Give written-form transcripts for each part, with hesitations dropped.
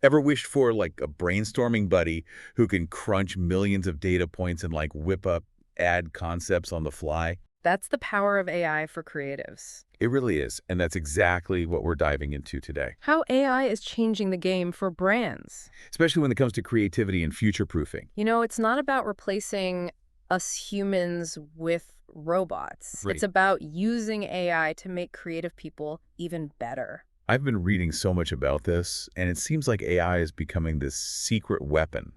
Ever wished for like a brainstorming buddy who can crunch millions of data points and like whip up ad concepts on the fly? That's the power of AI for creatives. It really is, and that's exactly what we're diving into today, How AI is changing the game for brands. especially when it comes to creativity and future-proofing. It's not about replacing us humans with robots. Right. It's about using AI to make creative people even better. I've been reading so much about this, and it seems like AI is becoming this secret weapon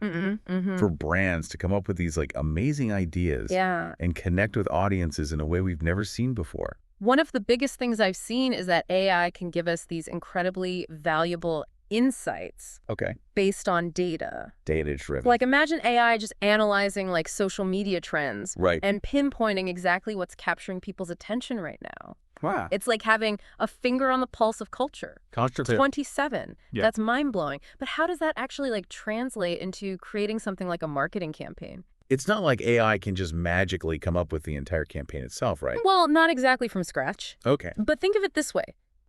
for brands to come up with these like amazing ideas Yeah. and connect with audiences in a way we've never seen before. One of the biggest things I've seen is that AI can give us these incredibly valuable insights Okay. based on data. Data-driven. Like imagine AI just analyzing like social media trends Right. and pinpointing exactly what's capturing people's attention right now. Wow. It's like having a finger on the pulse of culture. 27. Yeah. That's mind-blowing. But how does that actually like translate into creating something like a marketing campaign? It's not like AI can just magically come up with the entire campaign itself, right? Well, not exactly from scratch. Okay. But think of it this way.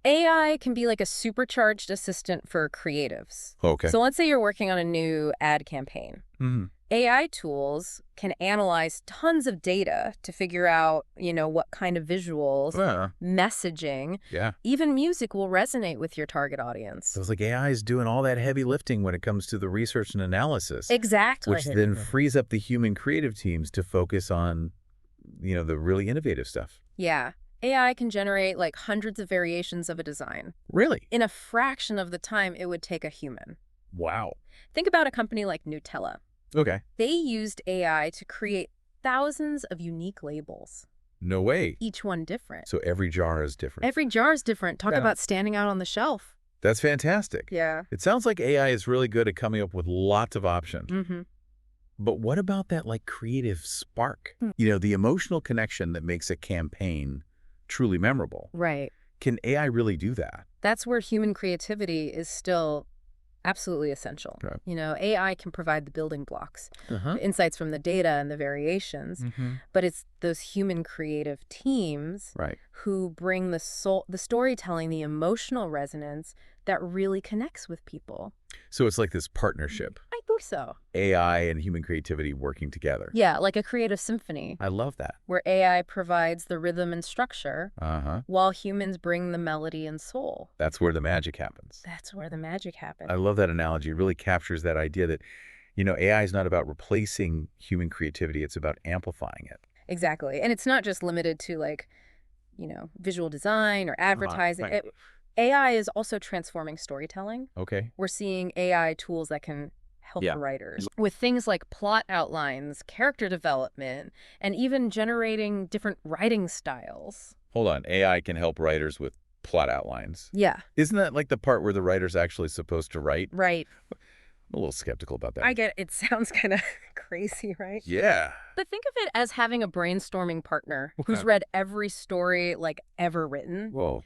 AI can be like a supercharged assistant for creatives. Okay. So let's say you're working on a new ad campaign. Mhm. AI tools can analyze tons of data to figure out, what kind of visuals, Yeah. messaging, Yeah. even music will resonate with your target audience. So it's like AI is doing all that heavy lifting when it comes to the research and analysis, Exactly. which then frees up the human creative teams to focus on, the really innovative stuff. Yeah. AI can generate like hundreds of variations of a design Really? in a fraction of the time it would take a human. Wow. Think about a company like Nutella. Okay. They used AI to create thousands of unique labels, No way. each one different. So every jar is different. Every jar is different. Talk Yeah. about standing out on the shelf. That's fantastic. Yeah. It sounds like AI is really good at coming up with lots of options. Mm-hmm. But what about that like creative spark? The emotional connection that makes a campaign truly memorable. Right. Can AI really do that? That's where human creativity is still absolutely essential. Okay. AI can provide the building blocks, Uh-huh. the insights from the data and the variations, Mm-hmm. but it's those human creative teams Right. who bring the storytelling, the emotional resonance that really connects with people. So it's like this partnership, I think so. AI and human creativity working together. Yeah, like a creative symphony I love that. where AI provides the rhythm and structure Uh-huh. while humans bring the melody and soul. That's where the magic happens. That's where the magic happens. I love that analogy. It really captures that idea that, AI is not about replacing human creativity. It's about amplifying it. Exactly. And it's not just limited to visual design or advertising. right. AI is also transforming storytelling. Okay. We're seeing AI tools that can help Yeah. writers with things like plot outlines, character development, and even generating different writing styles. Hold on. AI can help writers with plot outlines. Yeah, Isn't that like the part where the writer's actually supposed to write? right. I'm a little skeptical about that. I get it. It sounds kind of crazy, right? Yeah. But think of it as having a brainstorming partner who's Okay. read every story ever written. Whoa.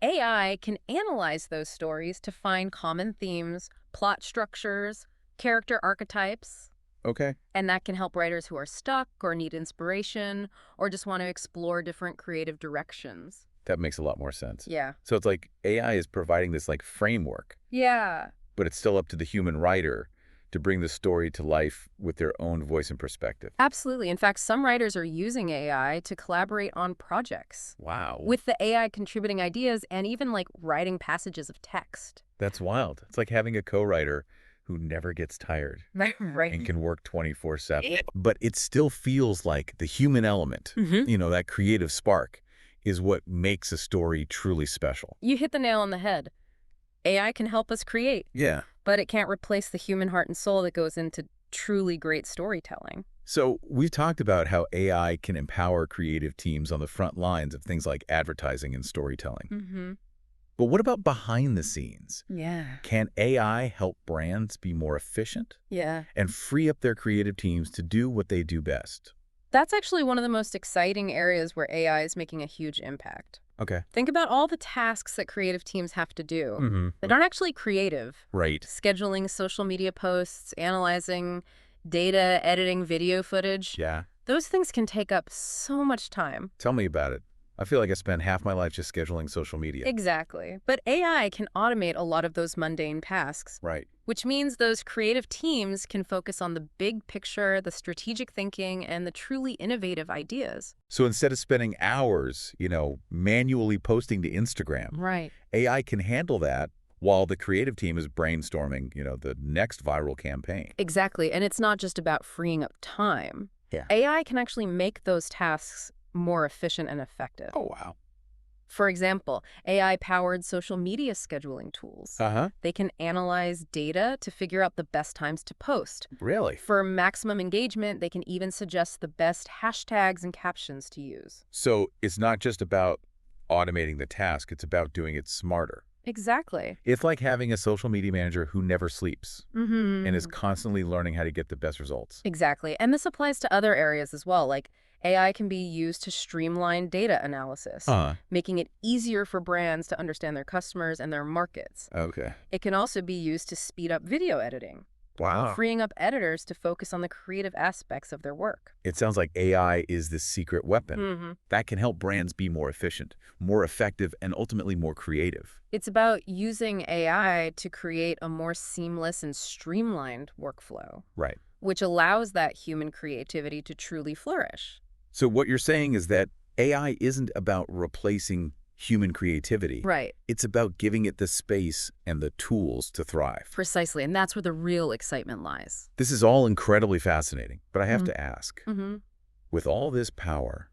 AI can analyze those stories to find common themes, plot structures, character archetypes, Okay. and that can help writers who are stuck or need inspiration or just want to explore different creative directions. That makes a lot more sense. Yeah. So it's like AI is providing this like framework, Yeah. but it's still up to the human writer to bring the story to life with their own voice and perspective. Absolutely. In fact, some writers are using AI to collaborate on projects, Wow. with the AI contributing ideas and even writing passages of text. That's wild. It's like having a co-writer who never gets tired Right. and can work 24/7. But it still feels like the human element, Mm-hmm. that creative spark, is what makes a story truly special. You hit the nail on the head. AI can help us create, Yeah. but it can't replace the human heart and soul that goes into truly great storytelling. So we've talked about how AI can empower creative teams on the front lines of things like advertising and storytelling. Mm-hmm. But what about behind the scenes? Yeah. Can AI help brands be more efficient Yeah. and free up their creative teams to do what they do best? That's actually one of the most exciting areas where AI is making a huge impact. Okay. Think about all the tasks that creative teams have to do Mm-hmm. that aren't actually creative. Right. Scheduling social media posts, analyzing data, editing video footage. Yeah. Those things can take up so much time. Tell me about it. I feel like I spend half my life just scheduling social media. Exactly. But AI can automate a lot of those mundane tasks, Right. which means those creative teams can focus on the big picture, the strategic thinking, and the truly innovative ideas. So instead of spending hours, manually posting to Instagram, Right. AI can handle that while the creative team is brainstorming, the next viral campaign. Exactly. And it's not just about freeing up time. Yeah. AI can actually make those tasks more efficient and effective. Oh, wow. For example, AI-powered social media scheduling tools. Uh-huh. They can analyze data to figure out the best times to post. Really? For maximum engagement, they can even suggest the best hashtags and captions to use. So it's not just about automating the task, it's about doing it smarter. Exactly. It's like having a social media manager who never sleeps and is Mm-hmm. constantly learning how to get the best results. Exactly. And this applies to other areas as well, like AI can be used to streamline data analysis, Huh. making it easier for brands to understand their customers and their markets. Okay. It can also be used to speed up video editing, Wow. freeing up editors to focus on the creative aspects of their work. It sounds like AI is this secret weapon Mm-hmm. that can help brands be more efficient, more effective, and ultimately more creative. It's about using AI to create a more seamless and streamlined workflow, Right. which allows that human creativity to truly flourish. So what you're saying is that AI isn't about replacing human creativity. Right. It's about giving it the space and the tools to thrive. Precisely. And that's where the real excitement lies. This is all incredibly fascinating, but I have to ask, Mm-hmm. with all this power,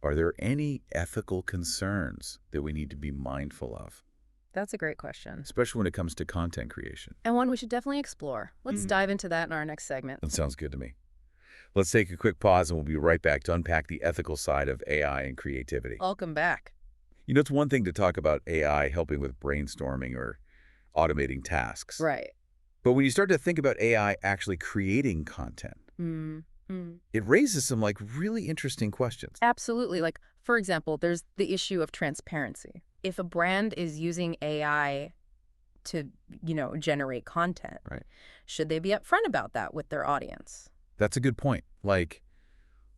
are there any ethical concerns that we need to be mindful of, That's a great question. especially when it comes to content creation? And one we should definitely explore. Let's dive into that in our next segment. That sounds good to me. Let's take a quick pause and we'll be right back to unpack the ethical side of AI and creativity. Welcome back. It's one thing to talk about AI helping with brainstorming or automating tasks. Right. But when you start to think about AI actually creating content, Mm-hmm. it raises some really interesting questions. Absolutely. Like, for example, there's the issue of transparency. If a brand is using AI to, generate content, Right. should they be upfront about that with their audience? That's a good point.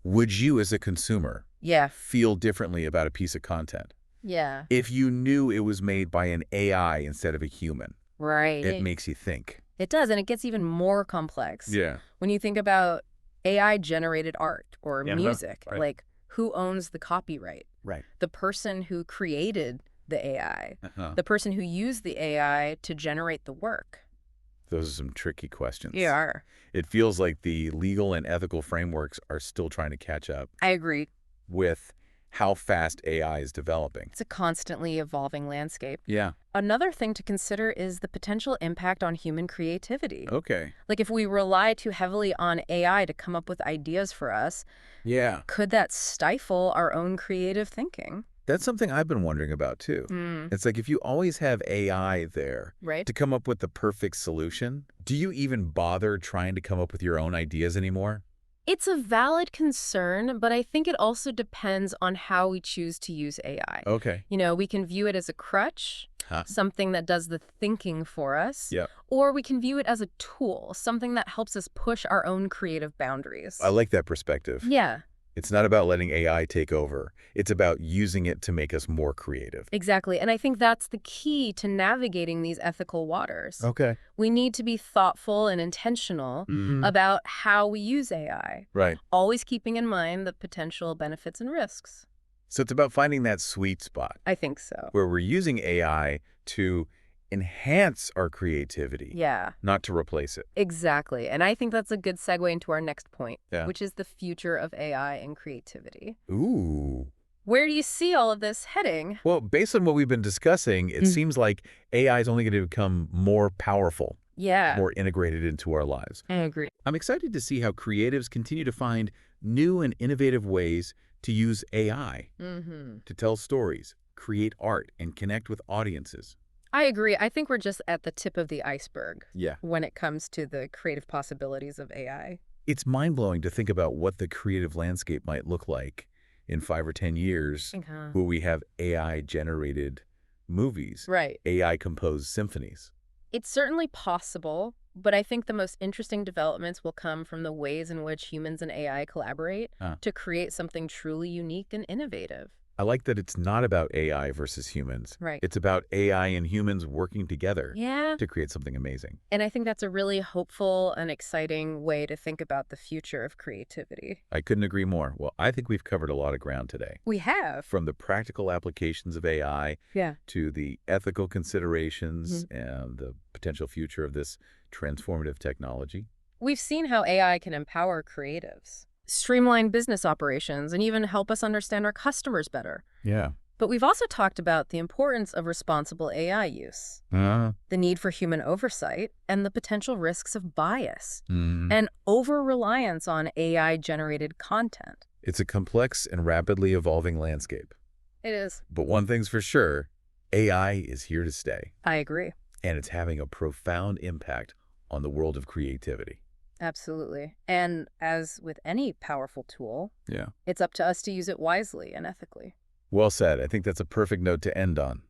Would you as a consumer Yeah. feel differently about a piece of content Yeah. if you knew it was made by an AI instead of a human? Right. It makes you think. It does, and it gets even more complex. Yeah. When you think about AI-generated art or Yeah, music, right. like who owns the copyright? Right. The person who created the AI, Uh-huh. the person who used the AI to generate the work. Those are some tricky questions. Yeah. It feels like the legal and ethical frameworks are still trying to catch up I agree. with how fast AI is developing. It's a constantly evolving landscape. Yeah. Another thing to consider is the potential impact on human creativity. Okay. Like if we rely too heavily on AI to come up with ideas for us, Yeah. could that stifle our own creative thinking? That's something I've been wondering about, too. It's like if you always have AI there Right? to come up with the perfect solution, do you even bother trying to come up with your own ideas anymore? It's a valid concern, but I think it also depends on how we choose to use AI. Okay. We can view it as a crutch, something that does the thinking for us, Yep. or we can view it as a tool, something that helps us push our own creative boundaries. I like that perspective. Yeah, It's not about letting AI take over. It's about using it to make us more creative. exactly. And I think that's the key to navigating these ethical waters. Okay. We need to be thoughtful and intentional about how we use AI, Right. always keeping in mind the potential benefits and risks. So it's about finding that sweet spot I think so. where we're using AI to enhance our creativity, Yeah. not to replace it. Exactly. And I think that's a good segue into our next point, Yeah. which is the future of AI and creativity. Ooh. Where do you see all of this heading? Well, based on what we've been discussing, it seems like AI is only going to become more powerful, Yeah, more integrated into our lives. I agree. I'm excited to see how creatives continue to find new and innovative ways to use AI to tell stories, create art, and connect with audiences. I agree. I think we're just at the tip of the iceberg Yeah. when it comes to the creative possibilities of AI. It's mind-blowing to think about what the creative landscape might look like in 5 or 10 years, where we have AI-generated movies, Right. AI-composed symphonies. It's certainly possible, but I think the most interesting developments will come from the ways in which humans and AI collaborate to create something truly unique and innovative. I like that it's not about AI versus humans. Right. It's about AI and humans working together Yeah. to create something amazing. And I think that's a really hopeful and exciting way to think about the future of creativity. I couldn't agree more. Well, I think we've covered a lot of ground today. We have. From the practical applications of AI Yeah. to the ethical considerations and the potential future of this transformative technology. We've seen how AI can empower creatives, streamline business operations, and even help us understand our customers better. Yeah. But we've also talked about the importance of responsible AI use, the need for human oversight, and the potential risks of bias, and over-reliance on AI-generated content. It's a complex and rapidly evolving landscape. It is. But one thing's for sure, AI is here to stay. I agree. And it's having a profound impact on the world of creativity. Absolutely. And as with any powerful tool, Yeah. it's up to us to use it wisely and ethically. Well said. I think that's a perfect note to end on.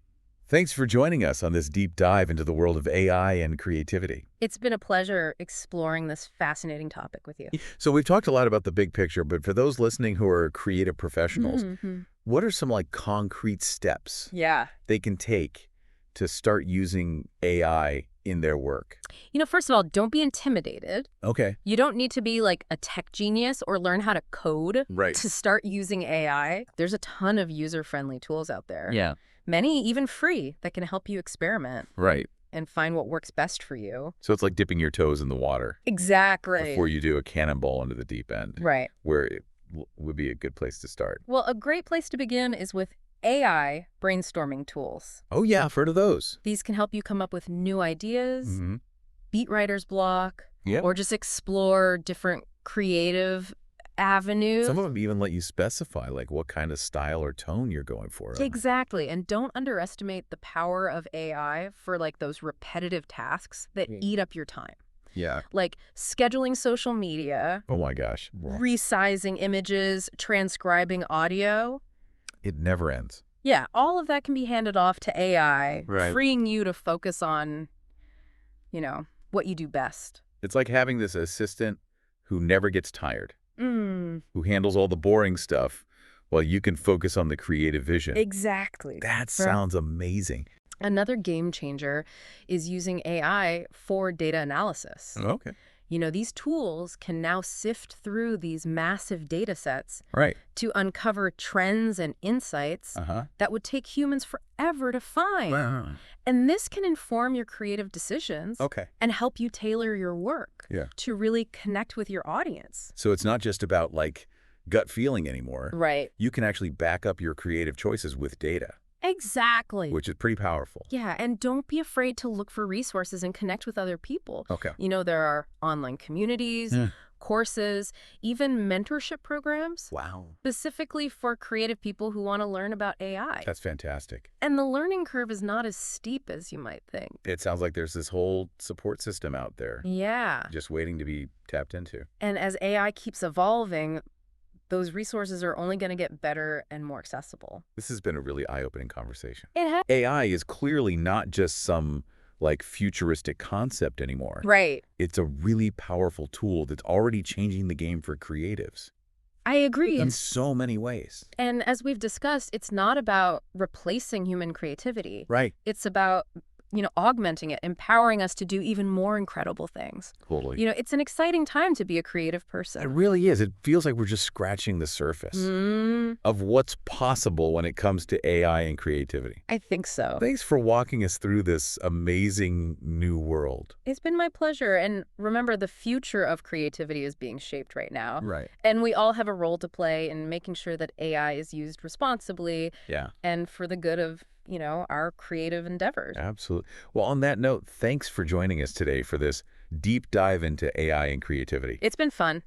Thanks for joining us on this deep dive into the world of AI and creativity. It's been a pleasure exploring this fascinating topic with you. So we've talked a lot about the big picture, but for those listening who are creative professionals, what are some concrete steps they can take to start using AI in their work? First of all, don't be intimidated. Okay. You don't need to be like a tech genius or learn how to code Right. to start using AI. There's a ton of user-friendly tools out there. Yeah. Many even free that can help you experiment Right. and find what works best for you. So it's like dipping your toes in the water Exactly. before you do a cannonball into the deep end. Right. Where it would be a good place to start. Well, a great place to begin is with AI brainstorming tools. Oh, yeah. I've heard of those. These can help you come up with new ideas, beat writer's block, Yeah. or just explore different creative avenues. Some of them even let you specify what kind of style or tone you're going for. Exactly. And don't underestimate the power of AI for those repetitive tasks that eat up your time. Yeah. Like scheduling social media, Oh, my gosh. resizing images, transcribing audio. It never ends. Yeah, all of that can be handed off to AI, Right. freeing you to focus on, what you do best. It's like having this assistant who never gets tired, Mm, who handles all the boring stuff while you can focus on the creative vision. exactly. That sounds amazing. Another game changer is using AI for data analysis. Okay. These tools can now sift through these massive data sets Right. to uncover trends and insights that would take humans forever to find. Wow. And this can inform your creative decisions Okay. and help you tailor your work Yeah. to really connect with your audience. So it's not just about gut feeling anymore. Right. You can actually back up your creative choices with data, Exactly. which is pretty powerful. Yeah, and don't be afraid to look for resources and connect with other people. Okay. There are online communities, courses, even mentorship programs, Wow. specifically for creative people who want to learn about AI. That's fantastic. And the learning curve is not as steep as you might think. It sounds like there's this whole support system out there Yeah. just waiting to be tapped into. And as AI keeps evolving, those resources are only going to get better and more accessible. This has been a really eye-opening conversation. It has. AI is clearly not just some futuristic concept anymore. Right. It's a really powerful tool that's already changing the game for creatives I agree. in so many ways. And as we've discussed, it's not about replacing human creativity. Right. It's about, augmenting it, empowering us to do even more incredible things. Totally. It's an exciting time to be a creative person. It really is. It feels like we're just scratching the surface of what's possible when it comes to AI and creativity. I think so. Thanks for walking us through this amazing new world. It's been my pleasure. And remember, the future of creativity is being shaped right now. Right. And we all have a role to play in making sure that AI is used responsibly Yeah. and for the good of, our creative endeavors. Absolutely. Well, on that note, thanks for joining us today for this deep dive into AI and creativity. It's been fun.